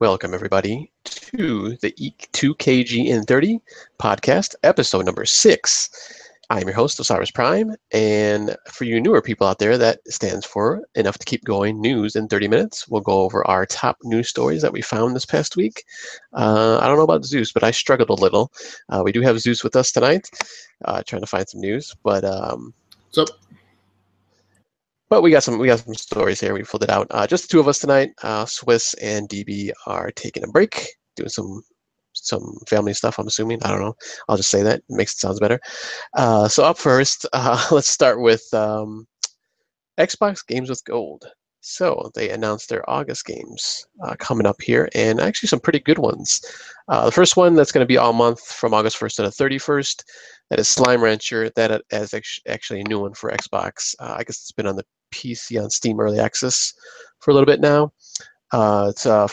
Welcome, everybody, to the E2KGn30 podcast, episode number 6. I'm your host, Osiris Prime, and for you newer people out there, that stands for Enough to Keep Going News in 30 Minutes. We'll go over our top news stories that we found this past week. I don't know about Zeus, but I struggled a little. We do have Zeus with us tonight, trying to find some news, but So, But we got some stories here. We pulled it out. Just the two of us tonight. Swiss and DB are taking a break, doing some family stuff. I'm assuming. I don't know. I'll just say that. It makes it sounds better. So up first, let's start with Xbox Games with Gold. So they announced their August games coming up here, and actually some pretty good ones. The first one that's going to be all month from August 1st to the 31st. That is Slime Rancher. That is actually a new one for Xbox. I guess it's been on the PC on Steam Early Access for a little bit now. It's a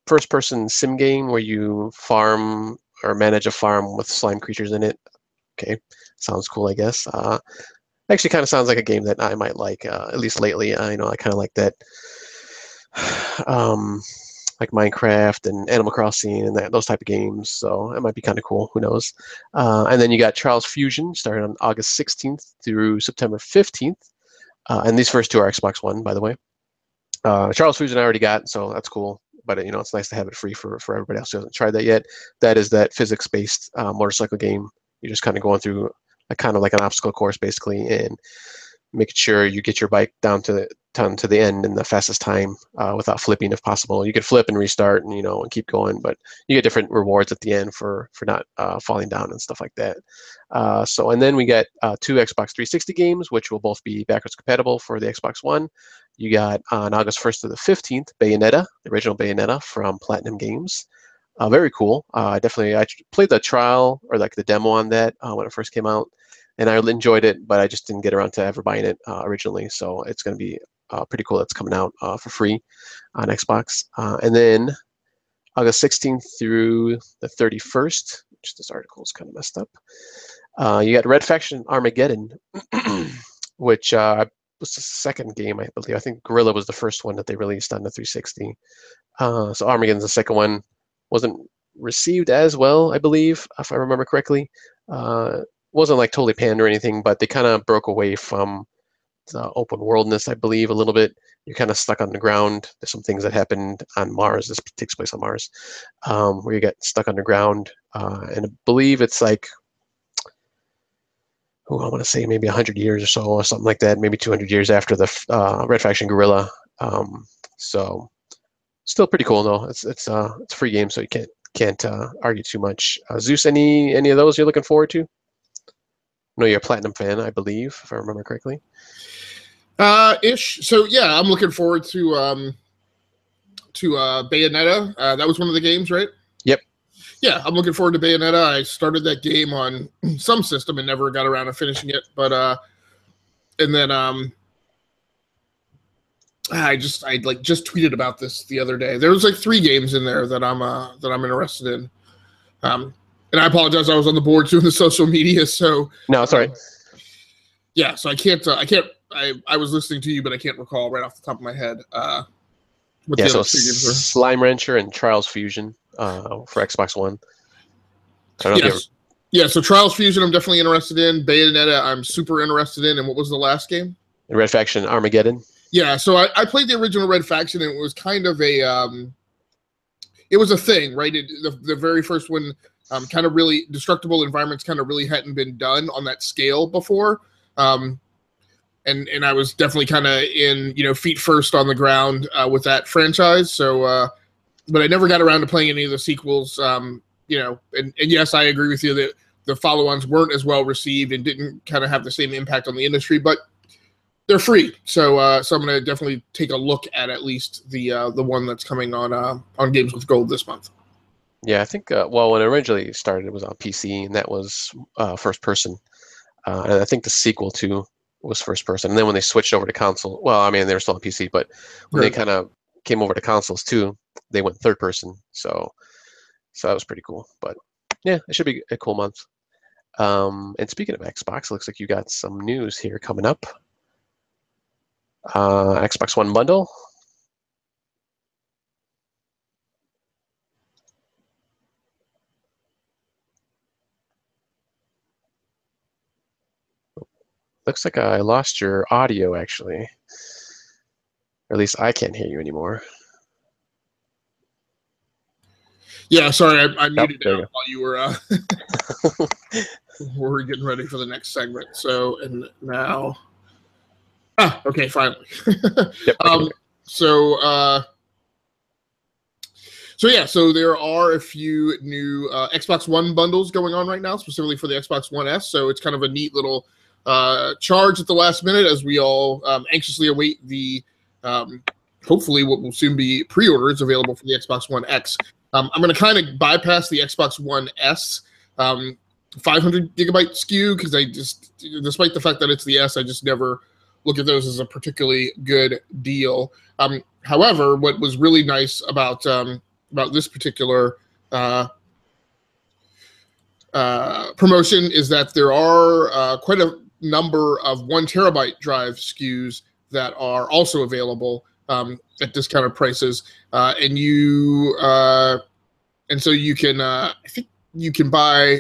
first-person sim game where you farm or manage a farm with slime creatures in it. Okay, sounds cool, I guess. Actually, kind of sounds like a game that I might like, at least lately. I kind of like that, like Minecraft and Animal Crossing and those type of games. So it might be kind of cool. Who knows? And then you got Trials Fusion, starting on August 16th through September 15th. And these first two are Xbox One, by the way. Trials Fusion I already got, so that's cool. But it's nice to have it free for everybody else who hasn't tried that yet. That is that physics-based motorcycle game. You're just kind of going through kind of like an obstacle course, basically, and making sure you get your bike down to the end in the fastest time without flipping, if possible. You could flip and restart, and and keep going, but you get different rewards at the end for not falling down and stuff like that. And then we got two Xbox 360 games, which will both be backwards compatible for the Xbox One. You got on August 1st to the 15th, Bayonetta, the original Bayonetta from Platinum Games. Very cool. I played the trial or like the demo on that when it first came out, and I enjoyed it, but I just didn't get around to ever buying it originally. So it's going to be pretty cool. That's coming out for free on Xbox. And then August 16th through the 31st, which this article is kind of messed up. You got Red Faction Armageddon, which was the second game, I believe. I think Guerrilla was the first one that they released on the 360. So Armageddon's the second one. Wasn't received as well, I believe, if I remember correctly. Wasn't like totally panned or anything, but they kind of broke away from the open worldness, I believe, a little bit. You're kind of stuck on the ground. There's some things that happened on Mars. This takes place on Mars, where you get stuck underground. And I believe it's like, I want to say maybe 100 years or so, or something like that, maybe 200 years after the Red Faction Guerrilla. So still pretty cool though. It's a free game, so you can't argue too much. Zeus, any of those you're looking forward to? I know you're a Platinum fan, I believe, if I remember correctly. Ish. So yeah, I'm looking forward to Bayonetta. That was one of the games, right? Yep. Yeah, I'm looking forward to Bayonetta. I started that game on some system and never got around to finishing it, but and then I just tweeted about this the other day. There was like 3 games in there that I'm interested in. And I apologize, I was on the board doing the social media, so no, it's all right. Yeah, so I can't. I was listening to you, but I can't recall right off the top of my head what the other 2 games were. Slime Rancher and Trials Fusion for Xbox One. I don't know if yeah, so Trials Fusion I'm definitely interested in. Bayonetta I'm super interested in. And what was the last game? Red Faction Armageddon. Yeah, so I played the original Red Faction, and it was kind of a it was a thing, right? The very first one, kind of really destructible environments kind of really hadn't been done on that scale before. And I was definitely kind of in, feet first on the ground with that franchise. So, but I never got around to playing any of the sequels. And yes, I agree with you that the follow-ons weren't as well received and didn't kind of have the same impact on the industry, but they're free. So I'm going to definitely take a look at least the one that's coming on Games with Gold this month. Yeah, I think, when it originally started, it was on PC, and that was first person. And I think the sequel to was first person. And then when they switched over to console, they were still on PC, but when they kind of came over to consoles too, they went third person. So that was pretty cool. But yeah, it should be a cool month. And speaking of Xbox, it looks like you got some news here coming up. Xbox One bundle. Looks like I lost your audio, actually. Or at least I can't hear you anymore. Yeah, sorry, I Yep, muted there out you while you were we're getting ready for the next segment. So, and now, okay, finally. Yep, I can hear. So, so yeah, so there are a few new Xbox One bundles going on right now, specifically for the Xbox One S. So it's kind of a neat little charge at the last minute as we all anxiously await the hopefully what will soon be pre-orders available for the Xbox One X. I'm going to kind of bypass the Xbox One S 500 gigabyte SKU because I just, despite the fact that it's the S, I just never look at those as a particularly good deal. However, what was really nice about this particular promotion is that there are quite a number of 1 terabyte drive SKUs that are also available at discounted prices, and so you can I think you can buy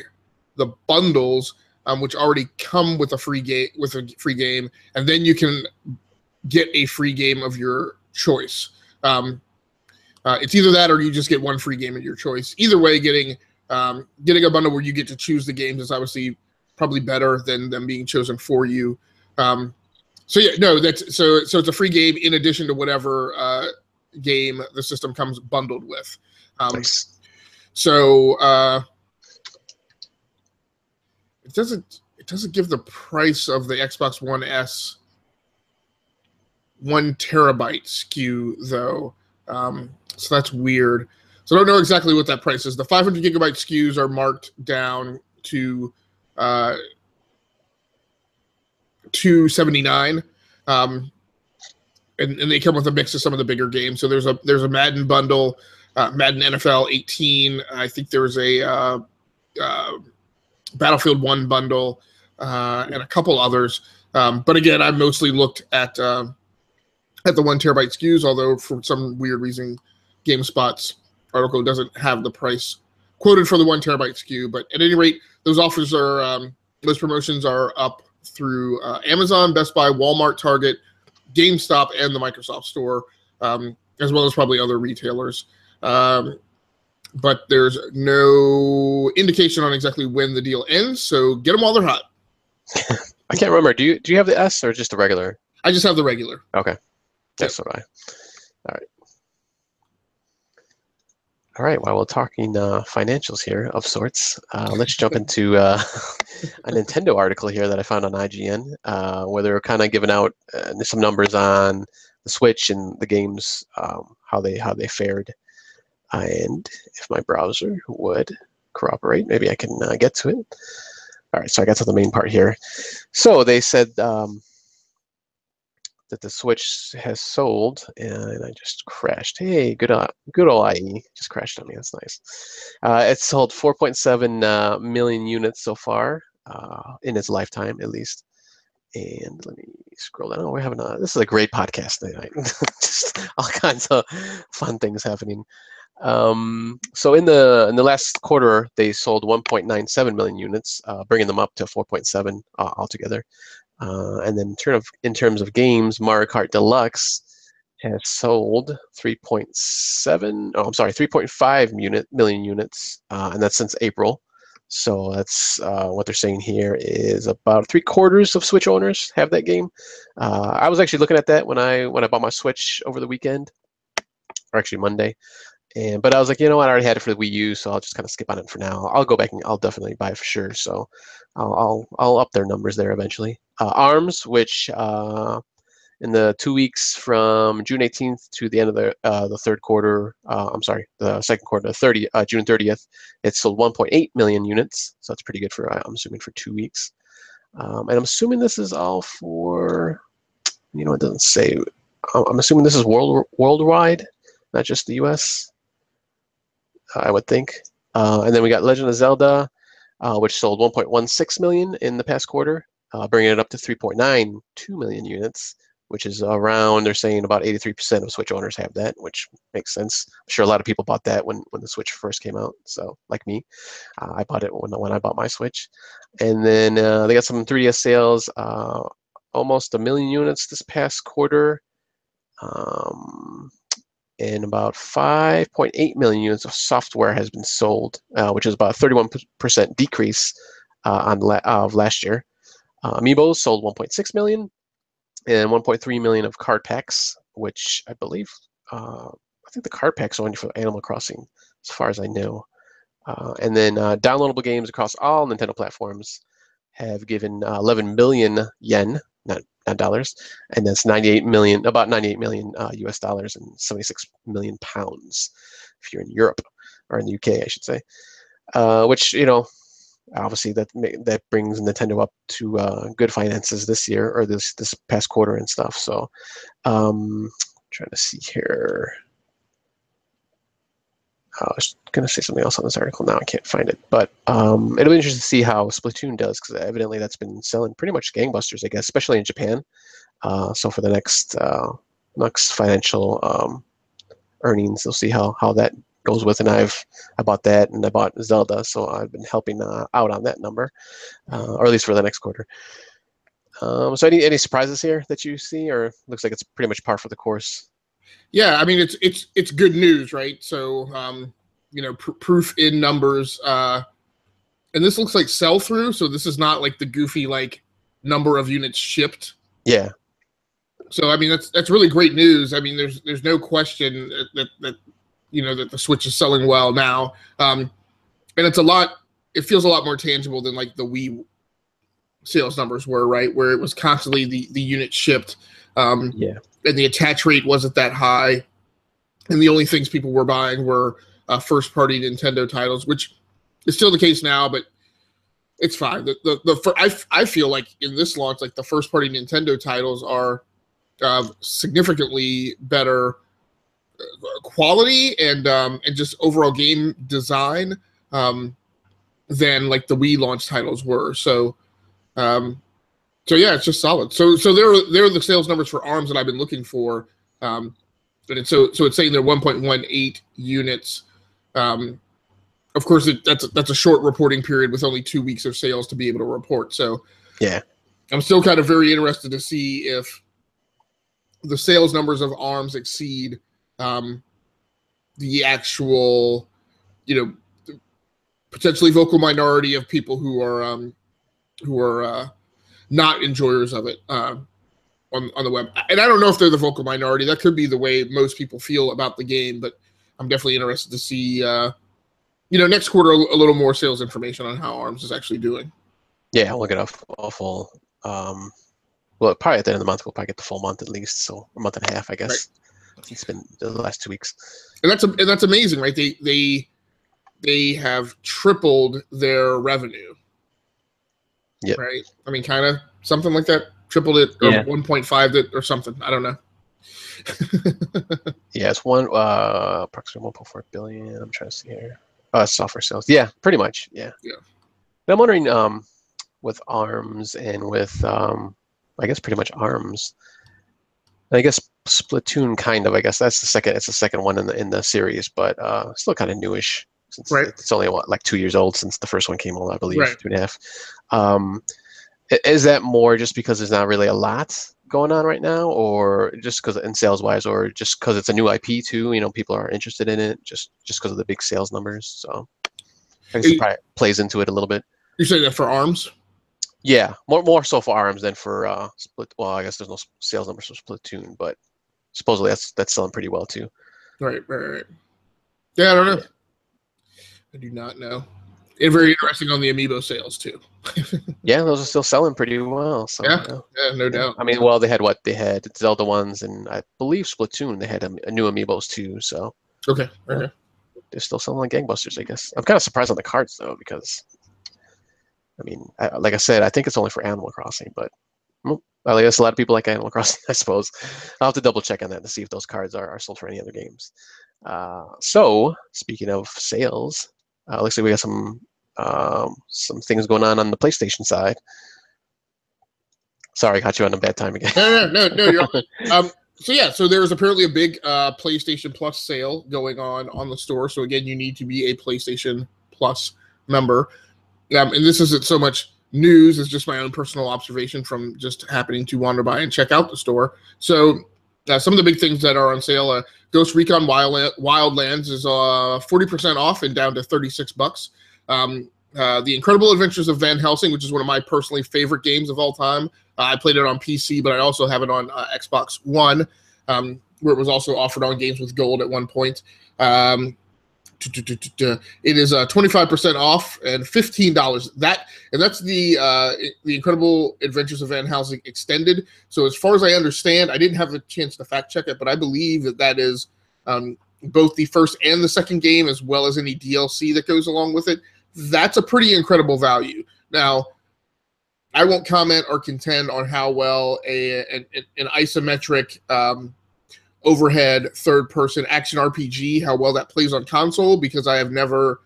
the bundles which already come with a free game, and then you can get a free game of your choice. It's either that or you just get 1 free game of your choice. Either way, getting a bundle where you get to choose the games is obviously probably better than them being chosen for you. So yeah, no, so it's a free game in addition to whatever game the system comes bundled with. Nice. So it doesn't give the price of the Xbox One S 1 terabyte SKU though. So that's weird. So I don't know exactly what that price is. The 500 gigabyte SKUs are marked down to $279, and they come with a mix of some of the bigger games. So there's a Madden bundle, Madden NFL 18. I think there's a Battlefield 1 bundle, and a couple others. But again, I mostly looked at the 1 terabyte SKUs, although for some weird reason, GameSpot's article doesn't have the price quoted for the 1 terabyte SKU. But at any rate, those offers are those promotions are up through Amazon, Best Buy, Walmart, Target, GameStop, and the Microsoft Store, as well as probably other retailers. But there's no indication on exactly when the deal ends. So get them while they're hot. I can't remember. Do you have the S or just the regular? I just have the regular. Okay. That's what All right. All right. While we're talking financials here of sorts, let's jump into a Nintendo article here that I found on IGN, where they're kind of giving out some numbers on the Switch and the games, how they fared. And if my browser would cooperate, maybe I can get to it. All right. So I got to the main part here. So they said that the Switch has sold, and I just crashed. Hey, good old IE just crashed on me. That's nice. It's sold 4.7 million units so far in its lifetime, at least. And let me scroll down. We're having this is a great podcast tonight. Just all kinds of fun things happening. So in the last quarter, they sold 1.97 million units, bringing them up to 4.7 altogether. And then in terms of games, Mario Kart Deluxe has sold 3.5 million units, and that's since April. So that's what they're saying here is about 3/4 of Switch owners have that game. I was actually looking at that when I bought my Switch over the weekend, or actually Monday. But I was like, you know what, I already had it for the Wii U, so I'll just kind of skip on it for now. I'll go back and I'll definitely buy it for sure. So I'll up their numbers there eventually. ARMS, which in the 2 weeks from June 18th to the end of the third quarter, the second quarter, June 30th, it sold 1.8 million units. So that's pretty good for, I'm assuming, for 2 weeks. And I'm assuming this is all for, it doesn't say. I'm assuming this is worldwide, not just the U.S., I would think. And then we got Legend of Zelda, which sold 1.16 million in the past quarter, bringing it up to 3.92 million units. which is around, they're saying about 83% of Switch owners have that, which makes sense. I'm sure a lot of people bought that when the Switch first came out. So like me, I bought it when I bought my Switch. And then they got some 3DS sales, almost 1 million units this past quarter. And about 5.8 million units of software has been sold, which is about a 31% decrease of last year. Amiibos sold 1.6 million and 1.3 million of card packs, which I believe, I think the card packs are only for Animal Crossing, as far as I know. And then downloadable games across all Nintendo platforms have given 11 billion yen, not dollars, and that's about 98 million US dollars and 76 million pounds if you're in Europe, or in the UK, I should say. Which, obviously that brings Nintendo up to good finances this year, or this past quarter and stuff. So trying to see here. I was going to say something else on this article. Now I can't find it. But it'll be interesting to see how Splatoon does, because evidently that's been selling pretty much gangbusters, I guess, especially in Japan. So for the next financial earnings, we'll see how that goes with. And I bought that, and I bought Zelda, so I've been helping out on that number, or at least for the next quarter. So any surprises here that you see, or looks like it's pretty much par for the course? Yeah, I mean it's good news, right? So proof in numbers, and this looks like sell through. So this is not like the goofy like number of units shipped. Yeah. So I mean that's really great news. I mean there's no question that that the Switch is selling well now, and it's it feels a lot more tangible than like the Wii sales numbers were, right? Where it was constantly the unit shipped. Yeah. And the attach rate wasn't that high, and the only things people were buying were first-party Nintendo titles, which is still the case now, but it's fine. I feel like in this launch, like the first-party Nintendo titles are significantly better quality and just overall game design than like the Wii launch titles were. So yeah, it's just solid. So there are the sales numbers for ARMS that I've been looking for, and it's saying they're 1.18 units. Of course, that's a short reporting period with only 2 weeks of sales to be able to report. So yeah, I'm still kind of very interested to see if the sales numbers of ARMS exceed the actual, potentially vocal minority of people who are not enjoyers of it on the web. And I don't know if they're the vocal minority. That could be the way most people feel about the game, but I'm definitely interested to see, next quarter a little more sales information on how ARMS is actually doing. Yeah, we'll get a full. Well, probably at the end of the month, we'll probably get the full month at least, so a month and a half, I guess. Right. It's been the last 2 weeks. And that's amazing, right? They have tripled their revenue. Yep. Right. I mean, kind of something like that. Tripled it, or 1.5 it, or something. I don't know. Yeah, it's approximately 1.4 billion. I'm trying to see here. Software sales. Yeah, pretty much. Yeah. Yeah. But I'm wondering, with ARMS and with, I guess pretty much ARMS. I guess Splatoon, kind of. I guess that's the second. It's the second one in the series, but still kind of newish. Since it's only like 2 years old since the first one came out, I believe, 2.5. Is that more just because there's not really a lot going on right now, or just because in sales wise, or just because it's a new IP too? People are interested in it just because of the big sales numbers. So I guess it probably plays into it a little bit. You're saying that for ARMS? Yeah, more so for ARMS than for Split. Well, I guess there's no sales numbers for Splatoon, but supposedly that's selling pretty well too. Right. Yeah, I don't know. I do not know. And very interesting on the Amiibo sales too. Yeah, those are still selling pretty well. So, no doubt. I mean, well, they had Zelda ones, and I believe Splatoon, they had a new Amiibos too. So okay. They're still selling like gangbusters, I guess. I'm kind of surprised on the cards though, because I mean, like I said, I think it's only for Animal Crossing, but I guess a lot of people like Animal Crossing, I suppose. I'll have to double check on that to see if those cards are sold for any other games. So speaking of sales, looks like we got some things going on the PlayStation side. Sorry, I caught you on a bad time again. No, you're so yeah, so there's apparently a big PlayStation Plus sale going on the store. So again, you need to be a PlayStation Plus member. And this isn't so much news, it's just my own personal observation from just happening to wander by and check out the store. So some of the big things that are on sale, Ghost Recon Wildlands is 40% off and down to $36. The Incredible Adventures of Van Helsing, which is one of my personally favorite games of all time. I played it on PC, but I also have it on Xbox One, where it was also offered on Games with Gold at one point. It is 25% off and $15. That's the Incredible Adventures of Van Helsing extended. So as far as I understand, I didn't have a chance to fact check it, but I believe that is both the first and the second game, as well as any DLC that goes along with it. That's a pretty incredible value. Now, I won't comment or contend on how well an isometric overhead third-person action RPG, how well that plays on console, because I have never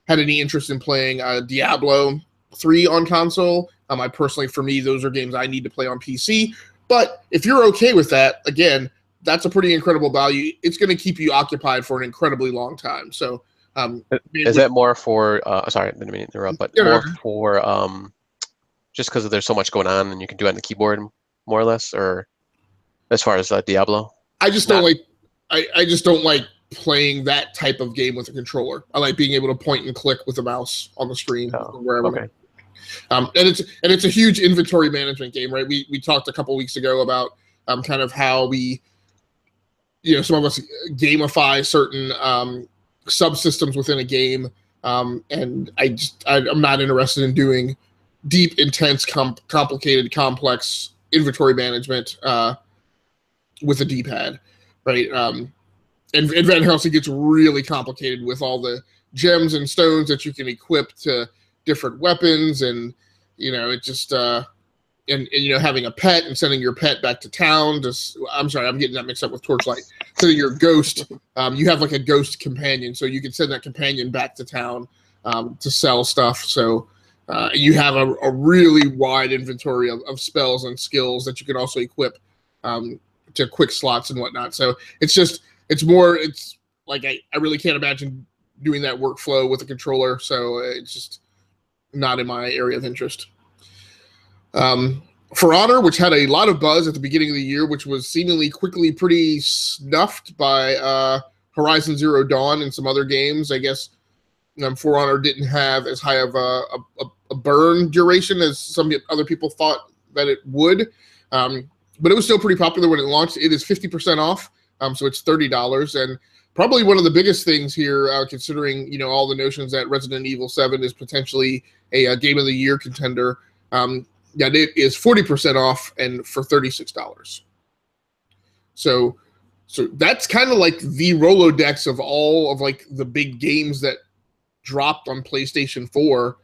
had any interest in playing Diablo 3 on console. For me, those are games I need to play on PC. But if you're okay with that, again, that's a pretty incredible value. It's going to keep you occupied for an incredibly long time. So, is that more for? Sorry, I didn't mean to interrupt, but more for just because there's so much going on and you can do it on the keyboard more or less, or as far as Diablo? I just don't like. I just don't like playing that type of game with a controller. I like being able to point and click with the mouse on the screen wherever. Okay. And it's a huge inventory management game, right? We talked a couple weeks ago about kind of how we, some of us gamify certain subsystems within a game, and I'm not interested in doing deep, intense, complicated, complex inventory management with a D-pad, right? And Van Helsing gets really complicated with all the gems and stones that you can equip to different weapons, and it just and having a pet and sending your pet back to town. I'm sorry, I'm getting that mixed up with Torchlight. Sending your ghost, you have like a ghost companion, so you can send that companion back to town to sell stuff. So you have a really wide inventory of spells and skills that you can also equip to quick slots and whatnot. So it's like I really can't imagine doing that workflow with a controller. So it's just not in my area of interest. For Honor, which had a lot of buzz at the beginning of the year, which was seemingly quickly pretty snuffed by Horizon Zero Dawn and some other games. I guess For Honor didn't have as high of a burn duration as some other people thought that it would. But it was still pretty popular when it launched. It is 50% off, so it's $30. And probably one of the biggest things here, considering all the notions that Resident Evil 7 is potentially a Game of the Year contender, that it is 40% off and for $36. So that's kind of like the Rolodex of all of like the big games that dropped on PlayStation 4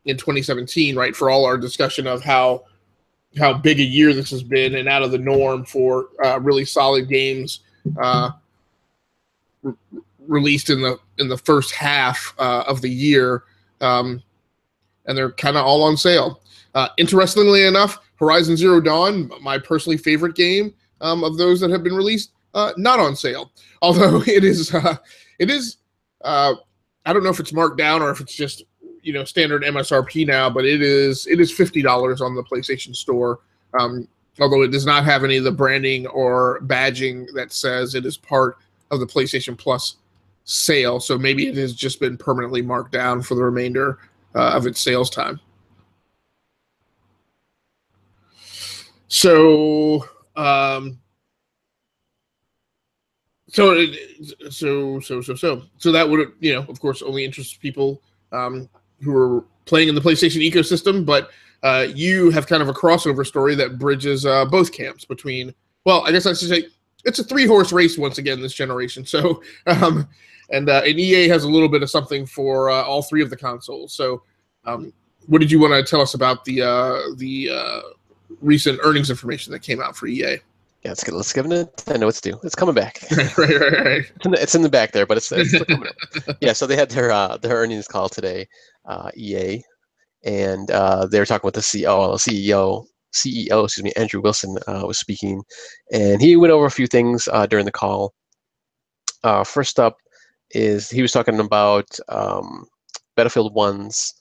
in 2017, right? For all our discussion of how big a year this has been and out of the norm for really solid games released in the first half of the year, and they're kind of all on sale. Interestingly enough, Horizon Zero Dawn, my personally favorite game of those that have been released, not on sale. Although it is, I don't know if it's marked down or if it's just standard MSRP now, but it is $50 on the PlayStation Store. Although it does not have any of the branding or badging that says it is part of the PlayStation Plus sale. So maybe it has just been permanently marked down for the remainder of its sales time. So that would, of course, only interest people who are playing in the PlayStation ecosystem. But you have kind of a crossover story that bridges both camps between. Well, I guess I should say it's a 3-horse race once again this generation. So and EA has a little bit of something for all three of the consoles. So what did you want to tell us about the recent earnings information that came out for EA? Yeah, let's give Nintendo its due. It's coming back. right. It's in the back there, but it's still coming up. Yeah, so they had their earnings call today, EA, and they were talking with the CEO CEO, excuse me, Andrew Wilson was speaking, and he went over a few things during the call. First up is he was talking about Battlefield 1's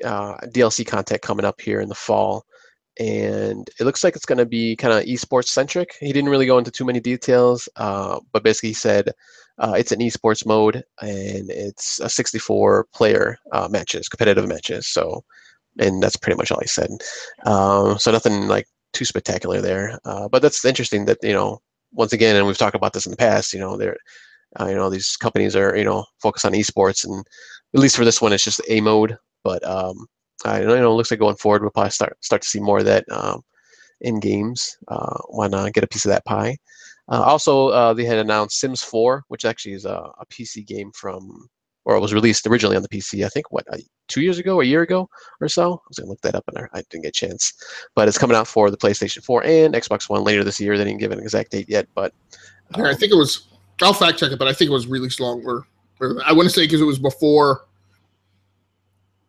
DLC content coming up here in the fall, and it looks like it's going to be kind of esports centric. He didn't really go into too many details, but basically he said it's an esports mode, and it's a 64 player matches, competitive matches. So, and that's pretty much all he said. So nothing like too spectacular there, but that's interesting that, you know, once again, and we've talked about this in the past, you know, they're you know, these companies are, you know, focused on esports, and at least for this one, it's just a mode. But I you know, it looks like going forward, we'll probably start to see more of that in games. Why not get a piece of that pie? Also, they had announced Sims 4, which actually is a PC game from, or it was released originally on the PC, I think, what, 2 years ago, a year ago or so? I was going to look that up, and I didn't get a chance. But it's coming out for the PlayStation 4 and Xbox One later this year. They didn't give an exact date yet, but... I think it was... I'll fact check it, but I think it was released longer. I want to say because it was before...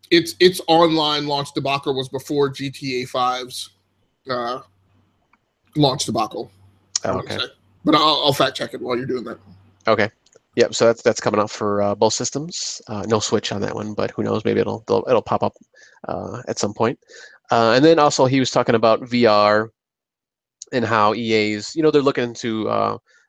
Its online launch debacle was before GTA 5's launch debacle. Okay. But I'll fact check it while you're doing that. Okay. Yep. So that's coming out for both systems. No Switch on that one, but who knows? Maybe it'll pop up at some point. And then also he was talking about VR and how EA's, you know, they're looking into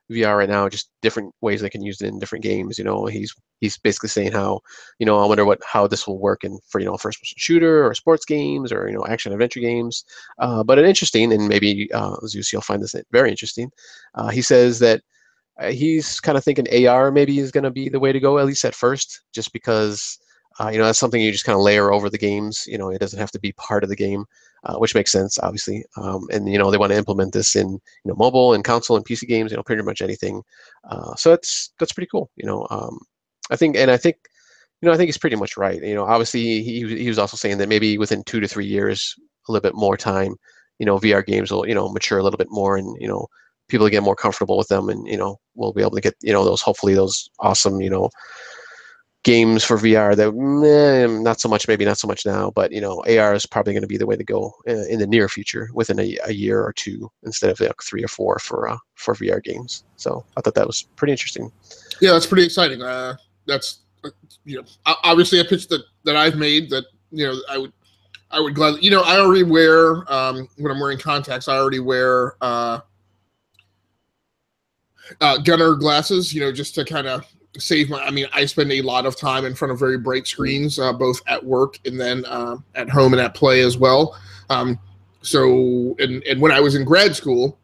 VR right now, just different ways they can use it in different games. You know, he's basically saying how, you know, I wonder how this will work in for, you know, first person shooter or sports games or, you know, action adventure games. But an interesting, and maybe Zeus, you'll find this very interesting. He says that he's kind of thinking AR maybe is going to be the way to go, at least at first, just because you know, that's something you just kind of layer over the games. You know, it doesn't have to be part of the game, which makes sense, obviously. And you know, they want to implement this in, you know, mobile and console and PC games. You know, pretty much anything. So that's pretty cool. You know, I think he's pretty much right. You know, obviously he was also saying that maybe within 2 to 3 years, a little bit more time, you know, VR games will, you know, mature a little bit more, and, you know, people get more comfortable with them, and, you know, we'll be able to get, you know, hopefully those awesome, you know, games for VR that not so much now, but, you know, AR is probably going to be the way to go in the near future, within a year or two, instead of like 3 or 4 for VR games. So I thought that was pretty interesting. Yeah, that's pretty exciting. That's you know, obviously a pitch that I've made that, you know, I would gladly, you know, I already wear when I'm wearing contacts, I already wear gunner glasses, you know, just to kind of save my, I mean, I spend a lot of time in front of very bright screens, both at work and then at home and at play as well. So, and when I was in grad school,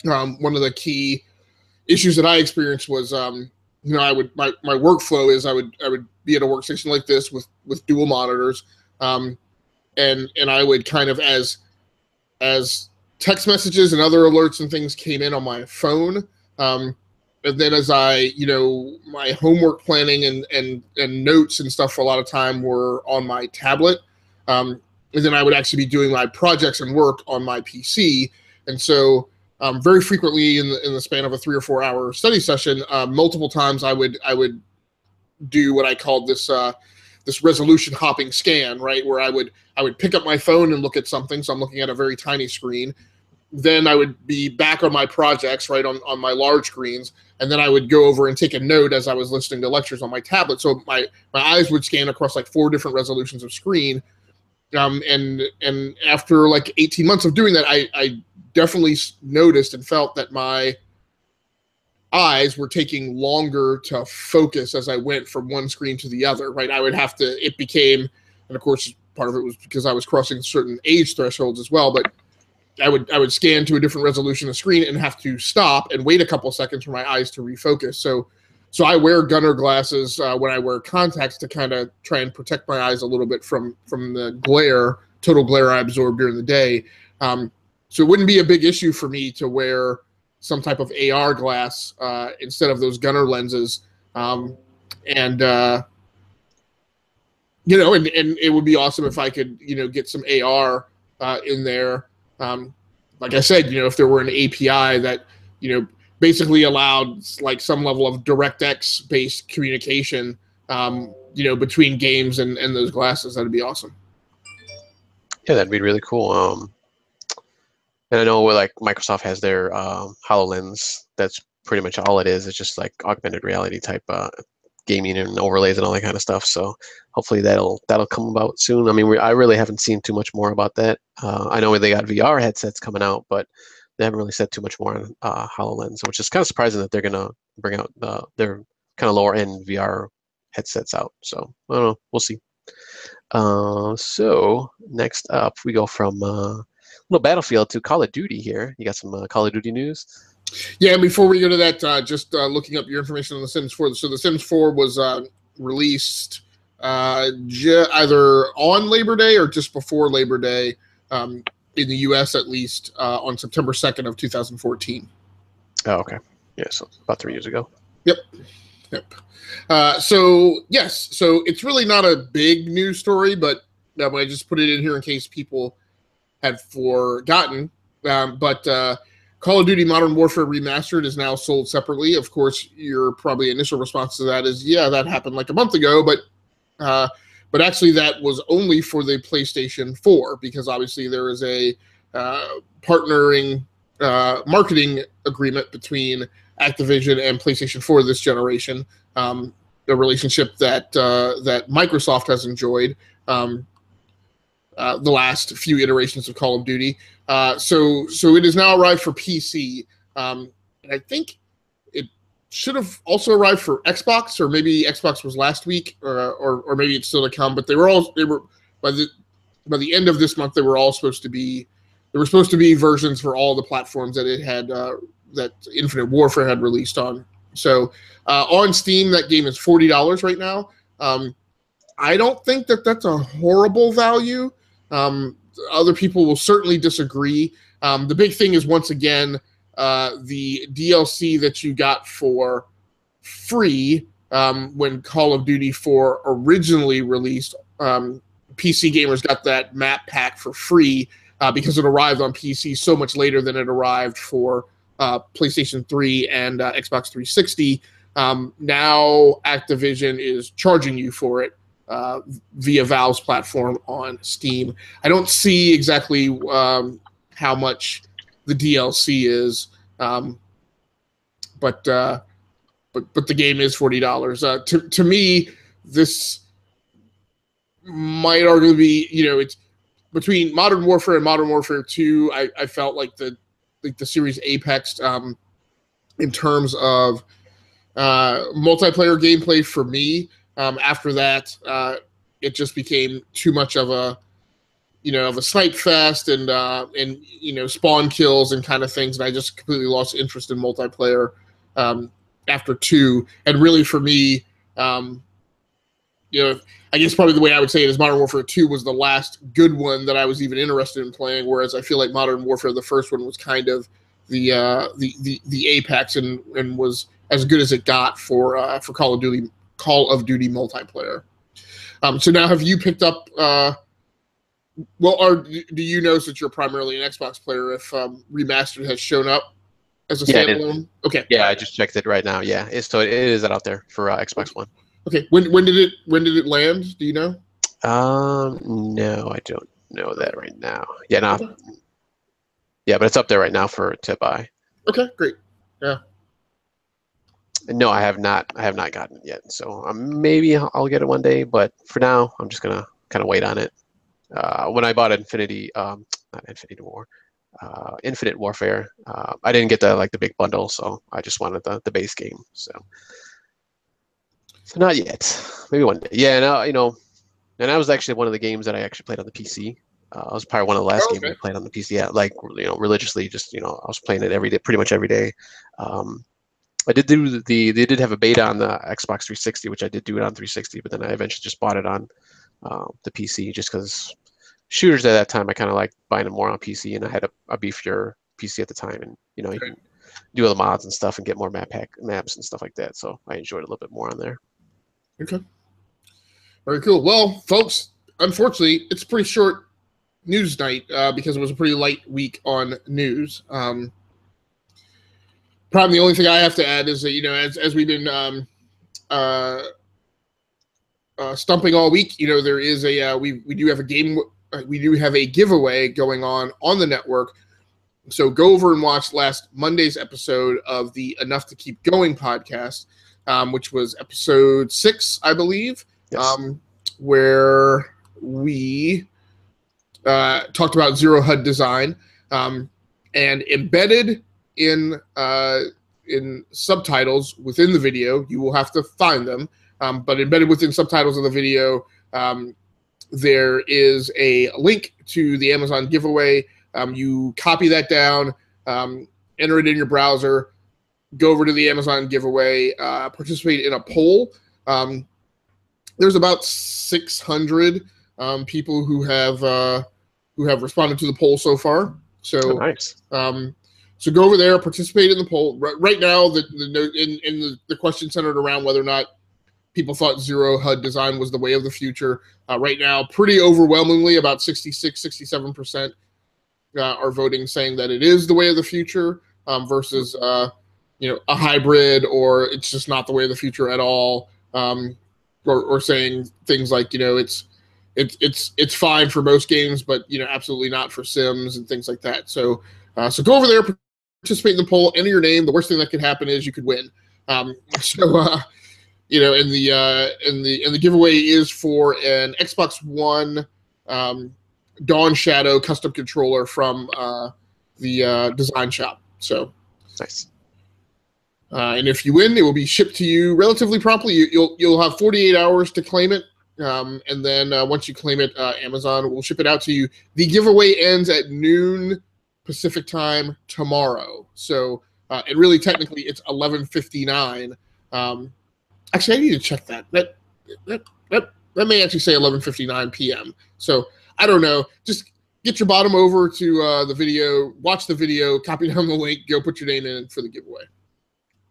one of the key issues that I experienced was, you know, my workflow is I would be at a workstation like this with dual monitors, and I would kind of, as text messages and other alerts and things came in on my phone, and then as I, you know, my homework planning and notes and stuff for a lot of time were on my tablet. And then I would actually be doing my projects and work on my PC. And so very frequently in the span of a 3 or 4 hour study session, multiple times I would do what I called this resolution hopping scan, right? Where I would pick up my phone and look at something. So I'm looking at a very tiny screen. Then I would be back on my projects, right, on my large screens, and then I would go over and take a note as I was listening to lectures on my tablet. So my eyes would scan across like 4 different resolutions of screen. And after like 18 months of doing that, I definitely noticed and felt that my eyes were taking longer to focus as I went from one screen to the other, right? I would have to, it became, and of course, part of it was because I was crossing certain age thresholds as well, but I would scan to a different resolution of screen and have to stop and wait a couple seconds for my eyes to refocus. So I wear gunner glasses when I wear contacts to kind of try and protect my eyes a little bit from the total glare I absorb during the day. So it wouldn't be a big issue for me to wear some type of AR glass instead of those gunner lenses. You know, and it would be awesome if I could, you know, get some AR in there. Like I said, you know, if there were an API that, you know, basically allowed like some level of DirectX based communication, you know, between games and those glasses, that'd be awesome. Yeah, that'd be really cool. And I know like Microsoft has their HoloLens. That's pretty much all it is. It's just like augmented reality type gaming and overlays and all that kind of stuff. So hopefully that'll come about soon. I mean, I really haven't seen too much more about that. I know they got VR headsets coming out, but they haven't really said too much more on HoloLens, which is kind of surprising that they're gonna bring out their kind of lower end VR headsets out. So I don't know. We'll see. So next up, we go from little Battlefield to Call of Duty here. You got some Call of Duty news? Yeah, before we go to that, just looking up your information on The Sims 4. So The Sims 4 was released either on Labor Day or just before Labor Day, in the U.S. at least, on September 2nd of 2014. Oh, okay. Yeah, so about 3 years ago. Yep. So, yes. So it's really not a big news story, but I just put it in here in case people had forgotten. But Call of Duty Modern Warfare Remastered is now sold separately. Of course, your probably initial response to that is, yeah, that happened like a month ago, but actually that was only for the PlayStation 4, because obviously there is a partnering marketing agreement between Activision and PlayStation 4 this generation, a relationship that Microsoft has enjoyed the last few iterations of Call of Duty. So it has now arrived for PC. And I think it should have also arrived for Xbox, or maybe Xbox was last week, or maybe it's still to come. But they were by the end of this month, they were supposed to be versions for all the platforms that it had that Infinite Warfare had released on. So on Steam, that game is $40 right now. I don't think that's a horrible value. Other people will certainly disagree. The big thing is, once again, the DLC that you got for free when Call of Duty 4 originally released. PC gamers got that map pack for free because it arrived on PC so much later than it arrived for PlayStation 3 and Xbox 360. Now Activision is charging you for it via Valve's platform on Steam. I don't see exactly how much the DLC is, but the game is $40. To me, this might arguably be, it's between Modern Warfare and Modern Warfare 2. I felt like the series Apex in terms of multiplayer gameplay for me. After that, it just became too much of a snipe fest and spawn kills and kind of things, and I just completely lost interest in multiplayer after 2. And really, for me, I guess probably the way I would say it is Modern Warfare 2 was the last good one that I was even interested in playing. Whereas I feel like Modern Warfare, the first one, was kind of the apex and was as good as it got for Call of Duty multiplayer. So now, have you picked up? Or do you know, since you're primarily an Xbox player, if Remastered has shown up as a standalone? Okay. Yeah, I just checked it right now. Yeah, it is out there for Xbox One. Okay. When did it land? Do you know? No, I don't know that right now. Yeah, not. Okay. Yeah, but it's up there right now to buy. Okay, great. Yeah. No, I have not gotten it yet. So maybe I'll get it one day, but for now, I'm just gonna kind of wait on it. When I bought Infinite Warfare, I didn't get the big bundle, so I just wanted the base game. So not yet. Maybe one day. Yeah, and and that was actually one of the games that I actually played on the PC. It was probably one of the last games I played on the PC. Yeah, religiously, just I was playing it every day, pretty much every day. I did do they did have a beta on the Xbox 360, which I did do it on 360, but then I eventually just bought it on the PC just because shooters at that time I kind of liked buying them more on PC, and I had a beefier PC at the time, and you can do all the mods and stuff and get more maps and stuff like that. So I enjoyed it a little bit more on there. Okay. Very cool. Well, folks, unfortunately, it's a pretty short news night because it was a pretty light week on news. Probably the only thing I have to add is that, as we've been stumping all week, there is we do have a game we do have a giveaway going on the network. So go over and watch last Monday's episode of the Enough to Keep Going podcast, which was episode 6, I believe, Yes. where we talked about zero HUD design, and embedded in subtitles within the video. You will have to find them, but embedded within subtitles of the video, there is a link to the Amazon giveaway. You copy that down, enter it in your browser, go over to the Amazon giveaway, participate in a poll. There's about 600 people who have responded to the poll so far. So nice. So go over there, participate in the poll. Right now, the question centered around whether or not people thought zero HUD design was the way of the future. Right now, pretty overwhelmingly, about 66, 67% are voting saying that it is the way of the future, versus a hybrid, or it's just not the way of the future at all, or saying things like it's fine for most games, but absolutely not for Sims and things like that. So go over there, participate in the poll, enter your name. The worst thing that could happen is you could win. And the giveaway is for an Xbox One Dawn Shadow custom controller from the design shop. So nice. And if you win, it will be shipped to you relatively promptly. You'll have 48 hours to claim it, and then once you claim it, Amazon will ship it out to you. The giveaway ends at noon Pacific time tomorrow. So and really technically it's 11:59. Actually, I need to check that. That may actually say 11:59 p.m. So I don't know. Just get your bottom over to the video, watch the video, copy down the link, go put your name in for the giveaway.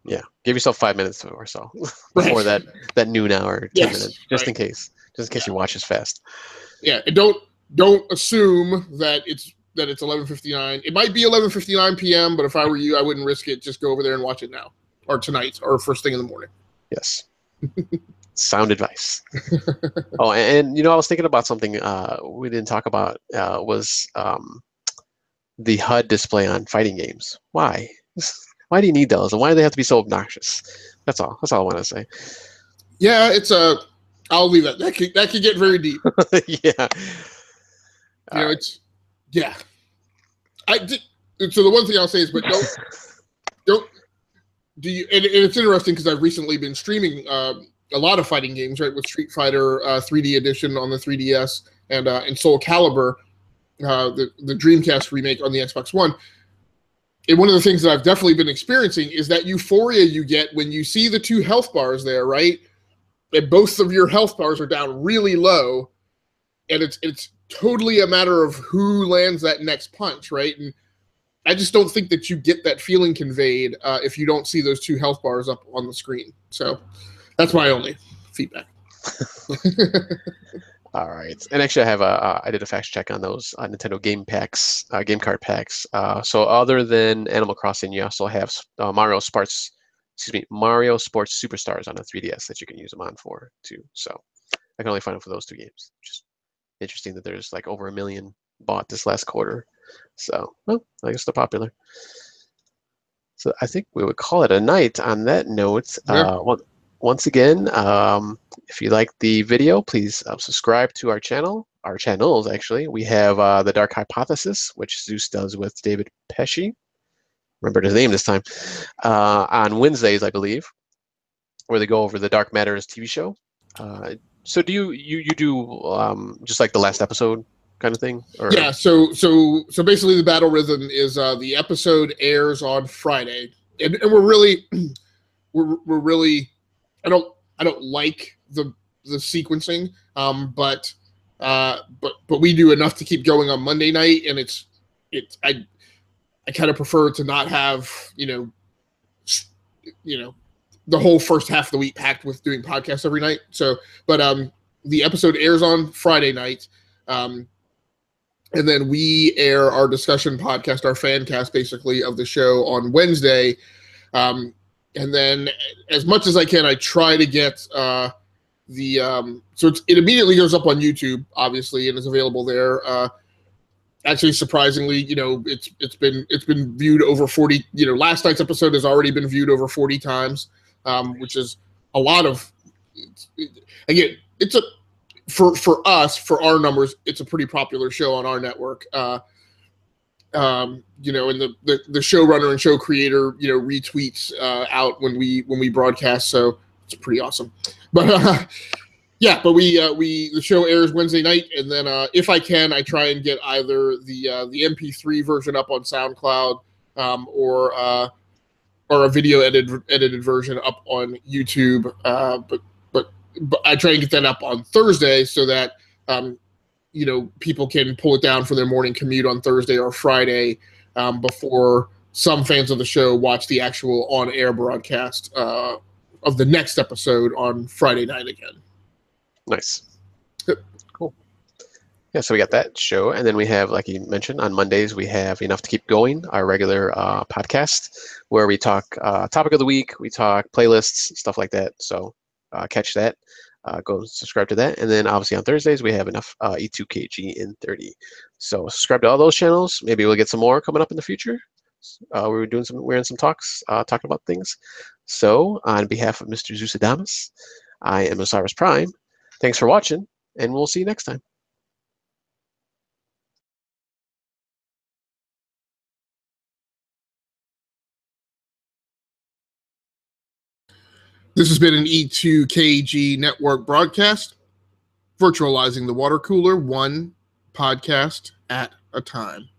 Yeah, give yourself 5 minutes or so before that noon hour, 10 minutes, just in case you watch as fast. Yeah, and don't assume that it's 11:59. It might be 11:59 p.m., but if I were you, I wouldn't risk it. Just go over there and watch it now, or tonight, or first thing in the morning. Yes. Sound advice. Oh, and I was thinking about something we didn't talk about, was the HUD display on fighting games. Why? Why do you need those? And why do they have to be so obnoxious? That's all. That's all I want to say. Yeah, I'll leave that. That could get very deep. Yeah. Yeah. So the one thing I'll say is, but don't do you? And it's interesting because I've recently been streaming a lot of fighting games, right, with Street Fighter 3D Edition on the 3DS and Soul Calibur, the Dreamcast remake on the Xbox One. And one of the things that I've definitely been experiencing is that euphoria you get when you see the 2 health bars there, right? And both of your health bars are down really low, and it's totally a matter of who lands that next punch, right? And I just don't think that you get that feeling conveyed if you don't see those 2 health bars up on the screen. So that's my only feedback. All right, and actually, I did a fact check on those Nintendo game card packs. So other than Animal Crossing, you also have Mario Sports Superstars on a 3DS that you can use them on for too. So I can only find them for those 2 games. Just interesting that there's like over 1 million bought this last quarter. So, well, I guess they're popular. So I think we would call it a night on that note. Yeah. Once again, if you like the video, please subscribe to our channels, actually. We have The Dark Hypothesis, which Zeus does with David Pesci. Remembered his name this time. On Wednesdays, I believe, where they go over the Dark Matters TV show. So do you do just like the last episode kind of thing? Or? Yeah, so basically the battle rhythm is the episode airs on Friday. And we're really I don't like the sequencing, but we do enough to keep going on Monday night, and I kind of prefer to not have the whole first half of the week packed with doing podcasts every night. So, but the episode airs on Friday night, and then we air our discussion podcast, our fan cast, basically, of the show on Wednesday. And then, as much as I can, I try to get so it immediately goes up on YouTube, obviously, and is available there. Actually, surprisingly, it's been viewed over 40. Last night's episode has already been viewed over 40 times, which is a lot of. Again, for us, for our numbers, it's a pretty popular show on our network. And the showrunner and show creator, retweets out when we broadcast, so it's pretty awesome. But yeah, but the show airs Wednesday night, and then if I can, I try and get either the MP3 version up on SoundCloud, or a video edited version up on YouTube. But I try and get that up on Thursday so that people can pull it down for their morning commute on Thursday or Friday, before some fans of the show watch the actual on-air broadcast of the next episode on Friday night again. Nice. Yep. Cool. Yeah, so we got that show, and then we have, like you mentioned, on Mondays we have Enough to Keep Going, our regular podcast, where we talk topic of the week, we talk playlists, stuff like that. So catch that. Go subscribe to that, and then obviously on Thursdays we have enough E2KGn30. So subscribe to all those channels. Maybe we'll get some more coming up in the future. We're in some talks, talking about things. So on behalf of Mr. Zeusadamus, I am Osiris Prime. Thanks for watching, and we'll see you next time. This has been an E2KG network broadcast, virtualizing the water cooler, one podcast at a time.